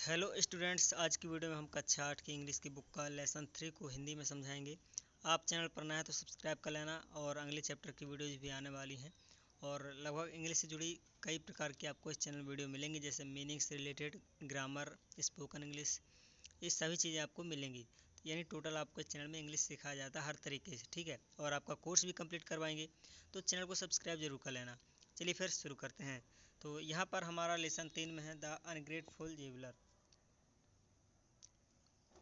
Hello students, आज की video में हम कक्षा 8 की इंग्लिश की बुक का लेसन 3 को हिंदी में समझाएंगे। आप चैनल पर नए हैं तो सब्सक्राइब कर लेना और अगले चैप्टर की वीडियोज़ भी आने वाली हैं। और लगभग इंग्लिश से जुड़ी कई प्रकार की आपको इस चैनल वीडियो मिलेंगी, जैसे मीनिंग से रिलेटेड, ग्रामर, स्पोकन इंग्लिश, ये सभी चीज़ें आपको मिलेंगी। यानी टोटल आपको इस चैनल में इंग्लिश सिखाया जाता है हर तरीके से, ठीक है। और आपका कोर्स भी कंप्लीट करवाएंगे, तो चैनल को सब्सक्राइब जरूर कर लेना। चलिए फिर शुरू करते हैं। तो यहाँ पर हमारा लेसन 3 में है the ungrateful jeweller.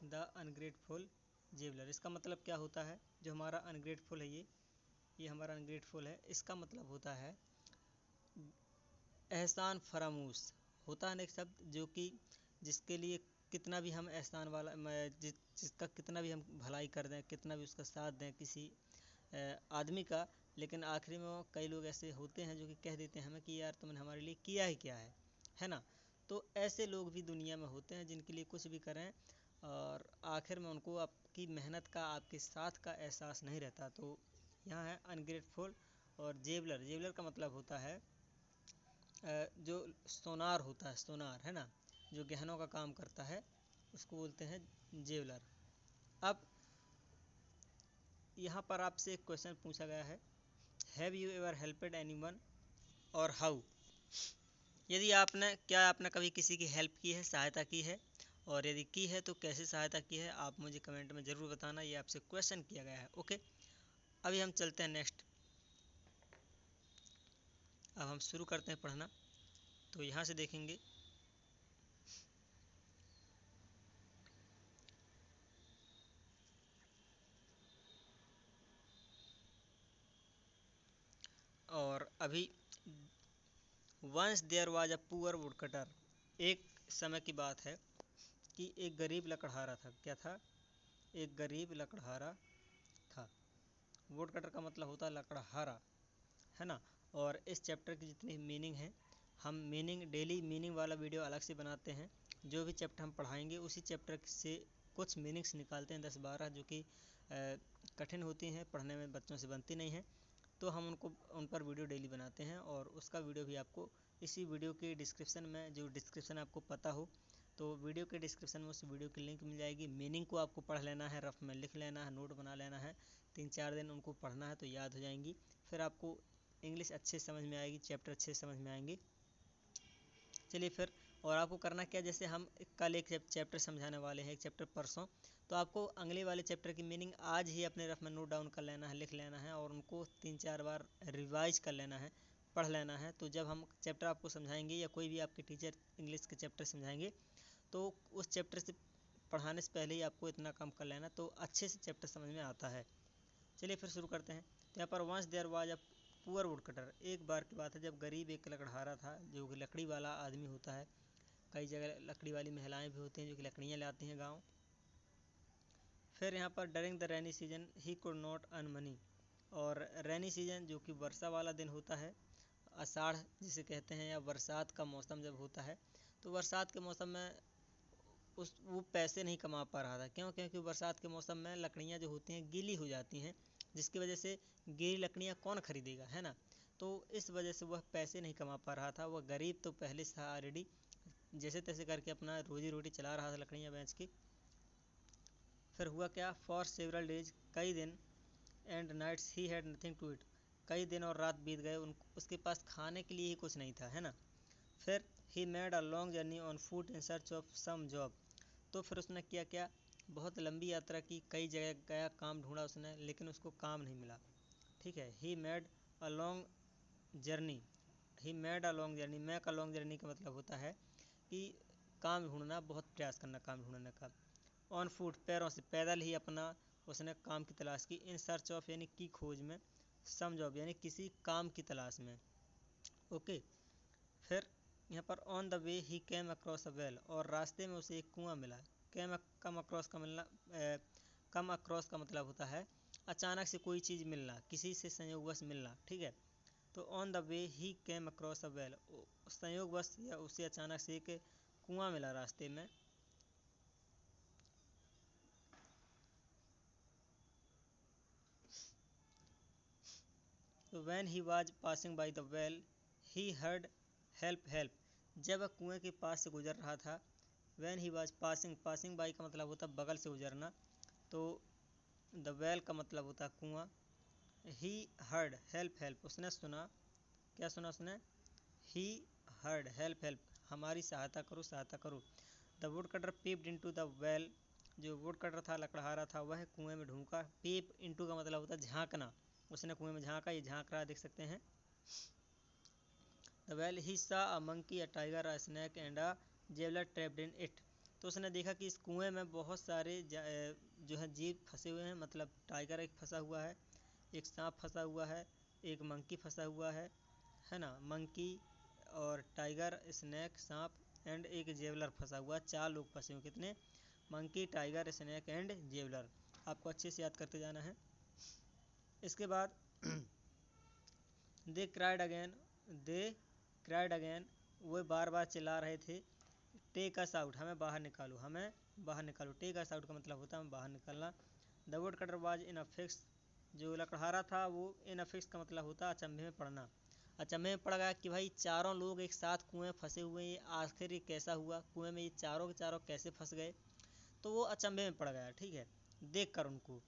The ungrateful jeweller, इसका मतलब क्या होता है? जो हमारा अनग्रेटफुल है, ये हमारा अनग्रेटफुल है, इसका मतलब होता है एहसान फरामूस। होता है ना एक शब्द जो कि जिसके लिए कितना भी हम एहसान वाला जिसका कितना भी हम भलाई कर दें, कितना भी उसका साथ दें किसी आदमी का, लेकिन आखिरी में वो कई लोग ऐसे होते हैं जो कि कह देते हैं हमें कि यार तुमने हमारे लिए किया ही क्या है ना। तो ऐसे लोग भी दुनिया में होते हैं जिनके लिए कुछ भी करें और आखिर में उनको आपकी मेहनत का, आपके साथ का एहसास नहीं रहता। तो यहाँ है अनग्रेटफुल। और जेवलर, जेवलर का मतलब होता है जो सोनार होता है, सोनार है ना, जो गहनों का काम करता है, उसको बोलते हैं जेवलर। अब यहाँ पर आपसे एक क्वेश्चन पूछा गया है, हैव यू एवर हेल्पेड एनीवन और हाउ। यदि आपने कभी किसी की हेल्प की है, सहायता की है, और यदि की है तो कैसे सहायता की है, आप मुझे कमेंट में ज़रूर बताना। ये आपसे क्वेश्चन किया गया है, ओके। अभी हम चलते हैं नेक्स्ट। अब हम शुरू करते हैं पढ़ना। तो यहाँ से देखेंगे, और अभी once there was a poor would cutter. एक समय की बात है कि एक गरीब लकड़हारा था। क्या था? एक गरीब लकड़हारा था। वुड कटर का मतलब होता है लकड़हारा, है ना। और इस चैप्टर की जितनी मीनिंग है, हम मीनिंग डेली मीनिंग वाला वीडियो अलग से बनाते हैं। जो भी चैप्टर हम पढ़ाएंगे उसी चैप्टर से कुछ मीनिंग्स निकालते हैं, 10-12, जो कि कठिन होती हैं, पढ़ने में बच्चों से बनती नहीं हैं। तो हम उन पर वीडियो डेली बनाते हैं, और उसका वीडियो भी आपको इसी वीडियो के डिस्क्रिप्शन में, जो डिस्क्रिप्शन आपको पता हो तो वीडियो के डिस्क्रिप्शन में उस वीडियो की लिंक मिल जाएगी। मीनिंग को आपको पढ़ लेना है, रफ में लिख लेना है, नोट बना लेना है, 3-4 दिन उनको पढ़ना है तो याद हो जाएंगी। फिर आपको इंग्लिश अच्छे समझ में आएगी, चैप्टर अच्छे समझ में आएंगे। चलिए फिर, और आपको करना क्या, जैसे हम कल एक चैप्टर समझाने वाले हैं, एक चैप्टर परसों, तो आपको अगले वाले चैप्टर की मीनिंग आज ही अपने रफ में नोट डाउन कर लेना है, लिख लेना है, और उनको 3-4 बार रिवाइज कर लेना है, पढ़ लेना है। तो जब हम चैप्टर आपको समझाएंगे या कोई भी आपके टीचर इंग्लिश के चैप्टर समझाएंगे, तो उस चैप्टर से पढ़ाने से पहले ही आपको इतना काम कर लेना, तो अच्छे से चैप्टर समझ में आता है। चलिए फिर शुरू करते हैं। तो यहाँ पर once there was a poor would cutter. एक बार की बात है जब गरीब एक लकड़हारा था, जो कि लकड़ी वाला आदमी होता है। कई जगह लकड़ी वाली महिलाएं भी होती हैं जो कि लकड़ियाँ लाती हैं गाँव। फिर यहाँ पर during the rainy season he could not earn money. और रेनी सीजन जो कि वर्षा वाला दिन होता है, आषाढ़ जिसे कहते हैं, या बरसात का मौसम जब होता है, तो बरसात के मौसम में वो पैसे नहीं कमा पा रहा था। क्यों? क्योंकि बरसात के मौसम में लकड़ियाँ जो होती हैं गीली हो जाती हैं, जिसकी वजह से गीली लकड़ियाँ कौन खरीदेगा, है ना। तो इस वजह से वह पैसे नहीं कमा पा रहा था। वह गरीब तो पहले से था ऑलरेडी, जैसे तैसे करके अपना रोजी रोटी चला रहा था लकड़ियाँ बेच के। फिर हुआ क्या, फॉर सेवरल डेज, कई दिन, and nights he had nothing to eat, कई दिन और रात बीत गए, उसके पास खाने के लिए ही कुछ नहीं था, है ना। फिर he made a long journey on foot in search of some job. तो फिर उसने किया क्या, बहुत लंबी यात्रा की, कई जगह गया, काम ढूंढा उसने, लेकिन उसको काम नहीं मिला। ठीक है, he made a long journey, he made a long journey, make a long journey का मतलब होता है कि काम ढूंढना, बहुत प्रयास करना काम ढूंढने का। ऑन फूट, पैरों से, पैदल ही अपना उसने काम की तलाश की। इन सर्च ऑफ यानी की खोज में, सम जॉब यानी किसी काम की तलाश में, ओके। फिर यहाँ पर on the way he came across a well, और रास्ते में उसे एक कुआं मिला। कम अक्रॉस का मिलना, कम अक्रॉस का मतलब होता है अचानक से कोई चीज़ मिलना, किसी से संयोगवश मिलना, ठीक है। तो on the way he came across a well, संयोगवश या उसे अचानक से एक कुआं मिला रास्ते में। तो when he was passing by the well he heard help help, जब वह कुएं के पास से गुजर रहा था, when he was passing, passing by का मतलब होता है बगल से गुजरना, तो द वेल का मतलब होता है कुआं। ही हर्ड हेल्प हेल्प, उसने सुना, क्या सुना उसने, ही हर्ड हेल्प हेल्प, हमारी सहायता करो सहायता करो। The wood cutter peeped into the well, जो वुड कटर था लकड़हारा था वह कुएं में ढूंढा। पीप इनटू का मतलब होता है झांकना, उसने कुएं में झांका, ये झांक रहा देख सकते हैं। The well he saw a monkey, a tiger, a snake and a jeweller trapped in it, तो उसने देखा कि इस कुएं में बहुत सारे जो है जीव फंसे हुए हैं, मतलब टाइगर एक फंसा हुआ है, एक सांप फंसा हुआ है, एक मंकी फंसा हुआ है ना, मंकी और टाइगर, स्नैक, सांप एंड एक जेवलर फंसा हुआ, 4 लोग फंसे हुए। कितने, monkey, tiger, snake and jeweller, आपको अच्छे से याद करते जाना है। इसके बाद they cried again, they cried again, वो बार बार चिल्ला रहे थे, टेक अस आउट, हमें बाहर निकालो, हमें बाहर निकालो। टेक अस आउट का मतलब होता है हमें बाहर निकालना। The wood cutter was in a fix, जो लकड़हारा था वो इन अ फिक्स का मतलब होता है अचंभे में पड़ना, अचंभे में पड़ गया कि भाई चारों लोग एक साथ कुएं फंसे हुए हैं, आखिर ये कैसा हुआ, कुएं में ये चारों के चारों कैसे फंस गए, तो वो अचंभे में पड़ गया, ठीक है, देख कर उनको।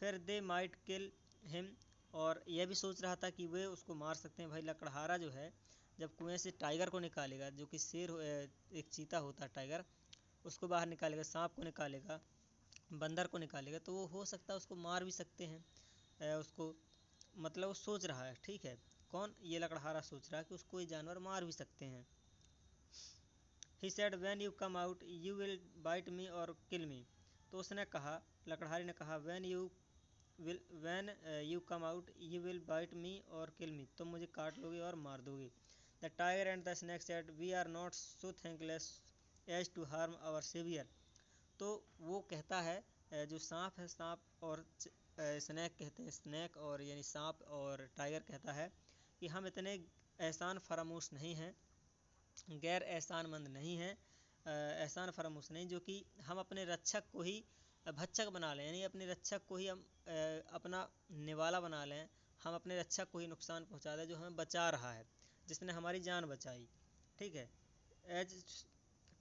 फिर दे माइट किल हिम, और यह भी सोच रहा था कि वे उसको मार सकते हैं। भाई लकड़हारा जो है जब कुएं से टाइगर को निकालेगा, जो कि शेर एक चीता होता है टाइगर, उसको बाहर निकालेगा, सांप को निकालेगा, बंदर को निकालेगा, तो वो हो सकता है उसको मार भी सकते हैं उसको, मतलब वो सोच रहा है, ठीक है, कौन, ये लकड़हारा सोच रहा है कि उसको ये जानवर मार भी सकते हैं। He said when you come out you will bite me और किल मी, तो उसने कहा, लकड़हारी ने कहा, when you come out you will bite me और किल मी, तुम मुझे काट लोगे और मार दोगे। The tiger and the snake said we are not so thankless as to harm our saviour, तो वो कहता है, जो सांप है, सांप और स्नैक कहते हैं, स्नैक और यानी सांप, और टाइगर कहता है कि हम इतने एहसान फरामोश नहीं हैं, गैर एहसानमंद नहीं हैं, एहसान फरामोश नहीं, जो कि हम अपने रक्षक को ही भक्षक बना लें, यानी अपने रक्षक को ही हम अपना निवाला बना लें, हम अपने रक्षक को ही नुकसान पहुंचा दें जो हमें बचा रहा है, जिसने हमारी जान बचाई, ठीक है, as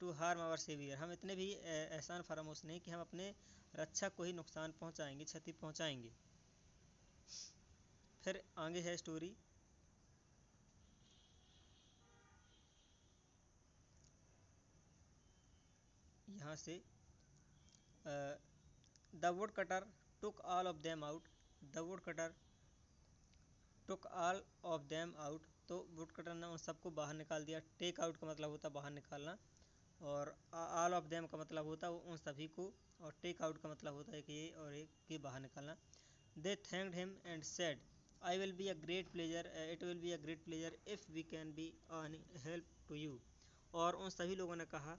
to harm our saviour, हम इतने भी एहसान फरामोश नहीं कि हम अपने रक्षक को ही नुकसान पहुंचाएंगे, क्षति पहुंचाएंगे। फिर आगे है स्टोरी, यहाँ से the wood cutter took all of them out, the wood cutter took all of them out, तो वुड कटर ने उन सबको बाहर निकाल दिया। टेक आउट का मतलब होता है बाहर निकालना, और ऑल ऑफ देम का मतलब होता है उन सभी को, और टेक आउट का मतलब होता है कि ये और एक के बाहर निकालना। They thanked him and said I will be a great pleasure, it will be a great pleasure if we can be on help to you, और उन सभी लोगों ने कहा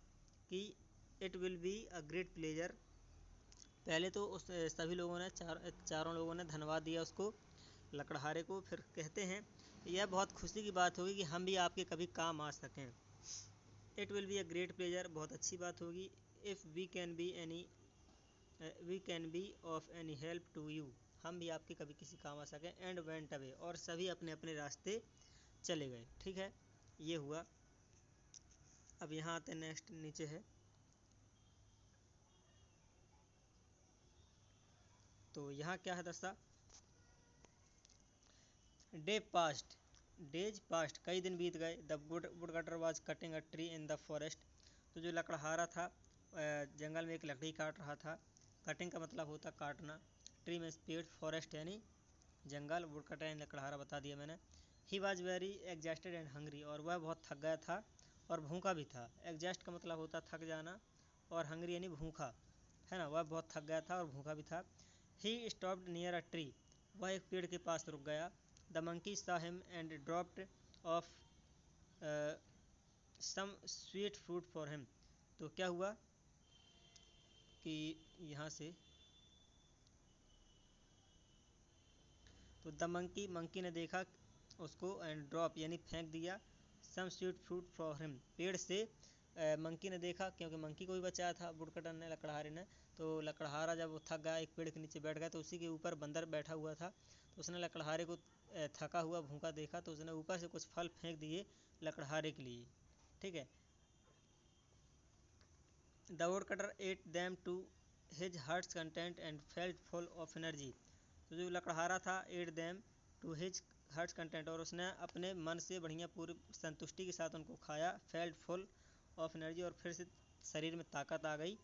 कि it will be a great pleasure, पहले तो उस सभी लोगों ने चारों लोगों ने धन्यवाद दिया उसको, लकड़हारे को। फिर कहते हैं यह बहुत खुशी की बात होगी कि हम भी आपके कभी काम आ सकें। It will be a great pleasure, बहुत अच्छी बात होगी। If we can be of any help to you, हम भी आपके कभी किसी काम आ सकें। एंड वेंट अवे, और सभी अपने अपने रास्ते चले गए, ठीक है, ये हुआ। अब यहाँ आते नेक्स्ट, नीचे है, तो यहाँ क्या है दस्ता, डे पास्ट, डेज पास्ट, कई दिन बीत गए। The woodcutter was cutting a tree in the forest, तो जो लकड़हारा था जंगल में एक लकड़ी काट रहा था। कटिंग का मतलब होता काटना, ट्री में पेड़, फॉरेस्ट यानी जंगल, वुडकटर यानी लकड़हारा, बता दिया मैंने। He was very exhausted and hungry, और वह बहुत थक गया था और भूखा भी था। एग्जॉस्ट का मतलब होता थक जाना, और हंग्री यानी भूखा, है ना, वह बहुत थक गया था और भूखा भी था। He stopped near a tree, वह एक पेड़ के पास रुक गया। The monkey saw him and dropped off some sweet fruit for him, तो क्या हुआ कि यहाँ से, तो द मंकी ने देखा उसको, एंड ड्रॉप यानी फेंक दिया, some sweet fruit for him, पेड़ से मंकी ने देखा, क्योंकि मंकी को भी बचाया था वुडकटर ने, लकड़हारे ने। तो लकड़हारा जब वो थक गया, एक पेड़ के नीचे बैठ गया, तो उसी के ऊपर बंदर बैठा हुआ था, तो उसने लकड़हारे को थका हुआ भूखा देखा, तो उसने ऊपर से कुछ फल फेंक दिए लकड़हारे के लिए, ठीक है। The would cutter ate them to his heart's content and felt full of energy. तो जो लकड़हारा था ate them to his heart's content, और उसने अपने मन से बढ़िया पूरी संतुष्टि के साथ उनको खाया। फेल्ट फुल ऑफ एनर्जी, और फिर से शरीर में ताकत आ गई।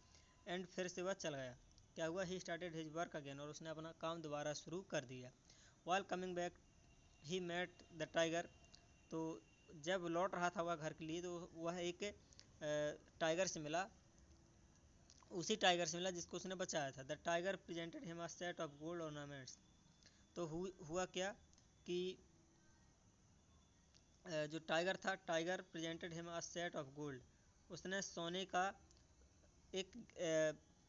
एंड फिर से वह चल गया। क्या हुआ? He started his work again, और उसने अपना काम दोबारा शुरू कर दिया। While coming back he met the tiger. तो जब लौट रहा था वह घर के लिए, तो वह एक टाइगर से मिला, उसी टाइगर से मिला जिसको उसने बचाया था। The tiger presented him a set of gold ornaments. तो हुआ क्या कि जो टाइगर था, tiger presented him a set of gold, उसने सोने का एक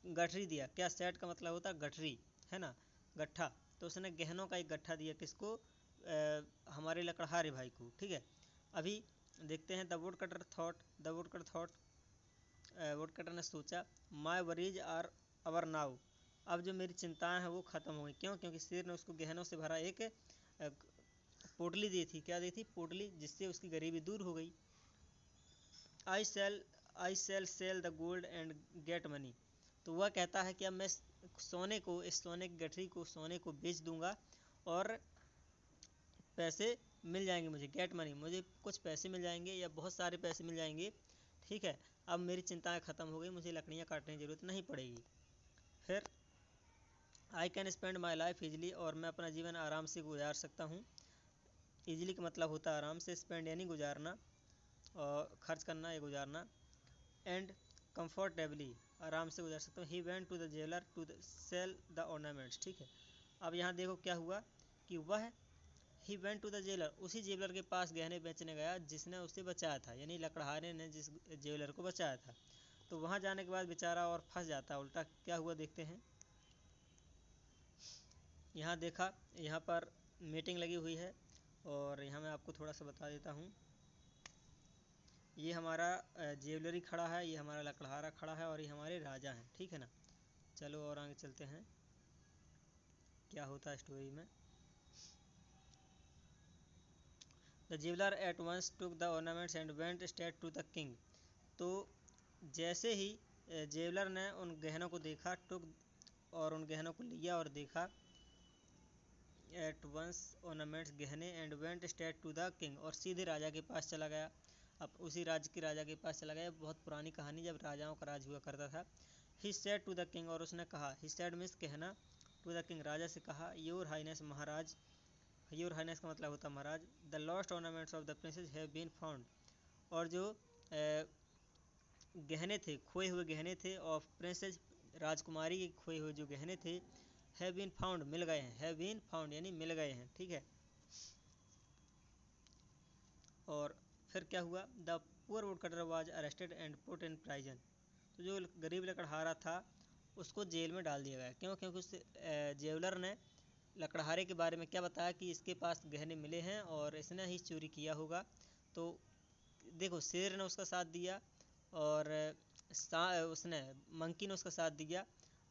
गठरी दिया। क्या सेट का मतलब होता है गठरी, है ना, गट्ठा। तो उसने गहनों का एक गट्ठा दिया, किसको? हमारे लकड़हारे भाई को। ठीक है, अभी देखते हैं। The wood cutter thought, would cutter ने सोचा, माई वरीज आर अवर नाउ। अब जो मेरी चिंताएं हैं वो खत्म हो गई। क्यों? क्योंकि शेर ने उसको गहनों से भरा एक पोटली दी थी। क्या दी थी? पोटली, जिससे उसकी गरीबी दूर हो गई। I sell sell the gold and get money. तो वह कहता है कि अब मैं सोने को, इस सोने की गठरी को, सोने को बेच दूंगा और पैसे मिल जाएंगे मुझे। गेट मनी, मुझे कुछ पैसे मिल जाएंगे या बहुत सारे पैसे मिल जाएंगे। ठीक है, अब मेरी चिंताएं खत्म हो गई, मुझे लकड़ियाँ काटने की जरूरत नहीं पड़ेगी। फिर I can spend my life easily, और मैं अपना जीवन आराम से गुजार सकता हूँ। इजली का मतलब होता है आराम से, स्पेंड यानी गुजारना, और खर्च करना या गुजारना। एंड कंफर्टेबली, आराम से गुजार सकता हूँ। He went to the jeweller to sell the ornaments. ठीक है, अब यहाँ देखो क्या हुआ कि वह he went to the jeweller, उसी जेलर के पास गहने बेचने गया जिसने उसे बचाया था, यानी लकड़हारे ने जिस जेलर को बचाया था। तो वहाँ जाने के बाद बेचारा और फंस जाता। उल्टा क्या हुआ देखते हैं। यहाँ देखा, यहाँ पर मीटिंग लगी हुई है, और यहाँ मैं आपको थोड़ा सा बता देता हूँ। ये हमारा ज्वेलरी खड़ा है, ये हमारा लकड़हारा खड़ा है, और ये हमारे राजा हैं। ठीक है ना, चलो और आगे चलते हैं, क्या होता है स्टोरी में। The jeweller at once took the ornaments and went straight to the king. तो जैसे ही ज्वेलर ने उन गहनों को देखा, टुक, और उन गहनों को लिया और देखा, एट वंस ऑर्नामेंट्स, गहने, and went straight to the king, और सीधे राजा के पास चला गया। अब उसी राज्य के राजा के पास चला गया। बहुत पुरानी कहानी, जब राजाओं का राज हुआ करता था। He said to the king, और उसने कहा, ही सेड मीन्स कहना, टू द किंग, राजा से कहा, योर हाइनेस, महाराज, योर हाइनेस का मतलब होता है महाराज, the lost ornaments of the princess have been found. और जो गहने थे, खोए हुए गहने थे, ऑफ प्रिंसेस, राजकुमारी के खोए हुए जो गहने थे, हैव बीन फाउंड, मिल गए हैं। हैव बीन फाउंड यानी मिल गए हैं। ठीक है, और फिर क्या हुआ? The poor would cutter was arrested and put in prison. तो जो गरीब लकड़हारा था उसको जेल में डाल दिया गया। क्यों? क्योंकि उस जेवलर ने लकड़हारे के बारे में क्या बताया कि इसके पास गहने मिले हैं और इसने ही चोरी किया होगा। तो देखो, शेर ने उसका साथ दिया, और उसने मंकी ने उसका साथ दिया,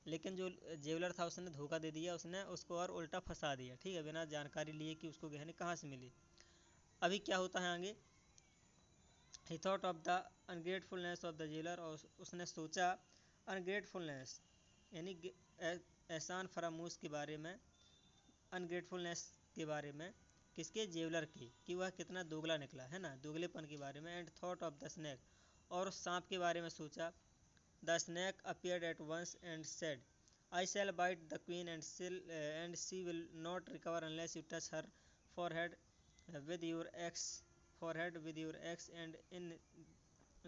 लेकिन जो जेवलर था उसने धोखा दे दिया, उसने उसको और उल्टा फंसा दिया। ठीक है, बिना जानकारी लिए कि उसको गहने कहाँ से मिले। अभी क्या होता है आगे। He thought of the ungratefulness of the jailer, और उसने सोचा अनग्रेटफुलनेस यानी एहसान फरामूश के बारे में, अनग्रेटफुलनेस के बारे में, किसके? जेवलर की, कि वह कितना दोगला निकला, है ना, दोगलेपन के बारे में। And thought of the snake, और उस सांप के बारे में सोचा। The snake appeared at once and said, I shall bite the queen and she will not recover unless you touch her forehead with your ex forehead with your ex, and in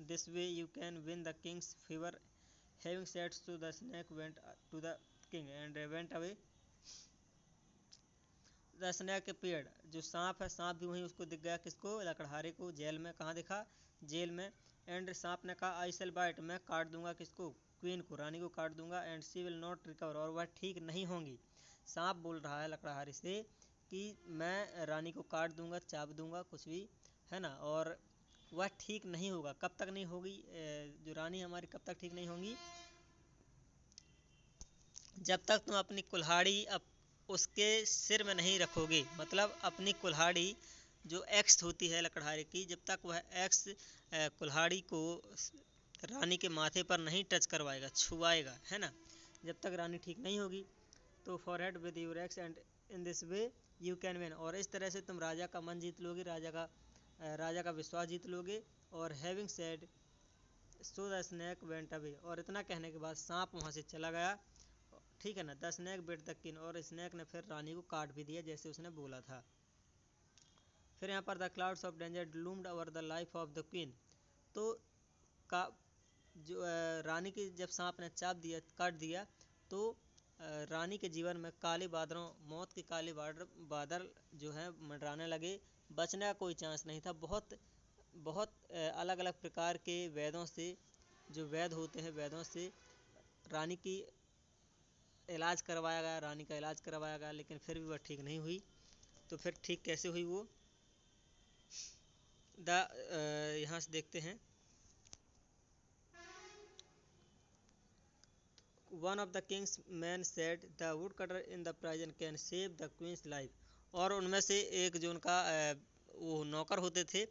this way you can win the king's favor. Having said so, the snake went to the king and went away. The snake appeared, जो सांप है, सांप भी वहीं उसको दिख गया। किसको? लकड़हारे को, जेल में। कहाँ दिखा? जेल में। एंड सांप ने कहा, आई सेल बाइट, मैं काट दूंगा किसको? क्वीन को, रानी को काट दूंगा। And she will not recover, और वह ठीक नहीं होंगी। सांप बोल रहा है लकड़हारे से कि मैं रानी को काट दूंगा, चाप दूंगा, कुछ भी, है ना, और वह ठीक नहीं होगा। कब तक नहीं होगी? जो रानी हमारी कब तक ठीक नहीं होंगी? जब तक तुम अपनी कुल्हाड़ी उसके सिर में नहीं रखोगे। मतलब अपनी कुल्हाड़ी जो एक्स होती है लकड़हारे की, जब तक वह एक्स कुल्हाड़ी को रानी के माथे पर नहीं टच करवाएगा, छुआएगा, है ना, जब तक रानी ठीक नहीं होगी। तो forehead with your x and in this way you can win, और इस तरह से तुम राजा का मन जीत लोगे, राजा का विश्वास जीत लोगे। और having said so the snake went away, और इतना कहने के बाद सांप वहाँ से चला गया, ठीक है ना। The snake bit the king, और स्नैक ने फिर रानी को काट भी दिया जैसे उसने बोला था। फिर यहाँ पर the clouds of danger loomed over the life of the queen, तो का जो रानी की जब सांप ने चाप दिया, काट दिया, तो रानी के जीवन में काले बादलों, मौत के काले बादल जो है मंडराने लगे, बचने का कोई चांस नहीं था। बहुत बहुत अलग अलग प्रकार के वैद्यों से, जो वैद्य होते हैं, वैद्यों से रानी की इलाज करवाया गया, रानी का इलाज करवाया गया, लेकिन फिर भी वह ठीक नहीं हुई। तो फिर ठीक कैसे हुई वो, यहाँ से देखते हैं। One of the king's man said the would cutter in the prison can save the queen's life, और उनमें से एक जो उनका वो नौकर होते थे,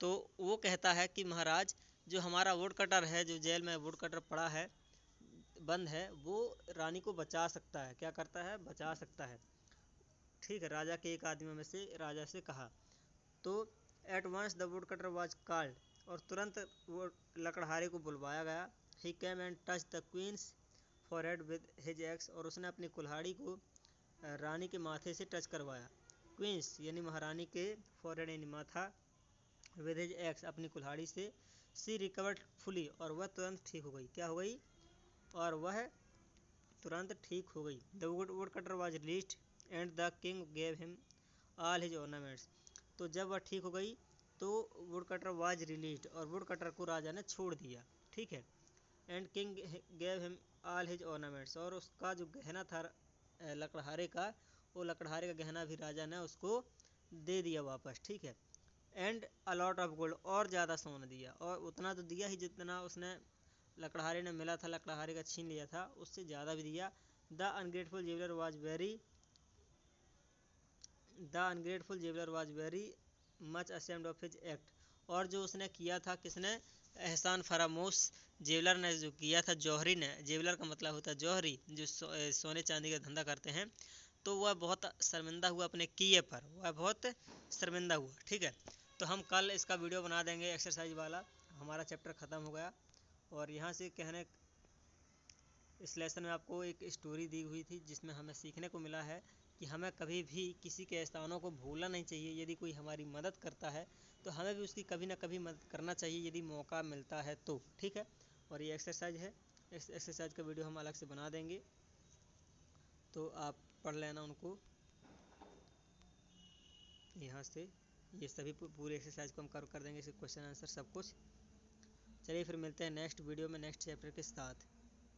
तो वो कहता है कि महाराज, जो हमारा वुड कटर है, जो जेल में वुड कटर पड़ा है, बंद है, वो रानी को बचा सकता है। क्या करता है, बचा सकता है, ठीक है। राजा के एक आदमी में से राजा से कहा। तो at once the would cutter was called, और तुरंत वो लकड़हारे को बुलवाया गया। He came and touch the queen's forehead with his axe, और उसने अपनी कुल्हाड़ी को रानी के माथे से टच करवाया। क्वींस यानी महारानी के फॉरहेड यानी माथा, विद हिज एक्स अपनी कुल्हाड़ी से। सी रिकवर्ड फुली, और वह तुरंत ठीक हो गई। क्या हो गई, और वह तुरंत ठीक हो गई। The wood cutter was released and the king gave him all his ornaments, तो जब वह ठीक हो गई तो वुड कटर वाज रिलीज्ड, और वुड कटर को राजा ने छोड़ दिया, ठीक है। And king gave him all his ornaments, और उसका जो गहना था लकड़हारे का, वो लकड़हारे का गहना भी राजा ने उसको दे दिया वापस, ठीक है। And a lot of gold, और ज़्यादा सोना दिया, और उतना तो दिया ही जितना उसने लकड़हारे ने मिला था, लकड़हारे का छीन लिया था, उससे ज़्यादा भी दिया। The ungrateful jeweller was very much ashamed of his act, और जो उसने किया था, किसने, एहसान फरामोश जेवलर ने जो किया था, जौहरी ने, जेवलर का मतलब होता है जौहरी, जो सोने चांदी का धंधा करते हैं, तो वह बहुत शर्मिंदा हुआ अपने किए पर, वह बहुत शर्मिंदा हुआ, ठीक है। तो हम कल इसका वीडियो बना देंगे एक्सरसाइज वाला, हमारा चैप्टर ख़त्म हो गया। और यहाँ से कहने, इस लेसन में आपको एक स्टोरी दी हुई थी, जिसमें हमें सीखने को मिला है कि हमें कभी भी किसी के एहसानों को भूलना नहीं चाहिए। यदि कोई हमारी मदद करता है तो हमें भी उसकी कभी ना कभी मदद करना चाहिए, यदि मौका मिलता है तो, ठीक है। और ये एक्सरसाइज है, इस एक्सरसाइज का वीडियो हम अलग से बना देंगे, तो आप पढ़ लेना उनको। यहाँ से ये सभी पूरे एक्सरसाइज को हम कर देंगे, इसे क्वेश्चन आंसर सब कुछ। चलिए फिर मिलते हैं नेक्स्ट वीडियो में नेक्स्ट चैप्टर के साथ।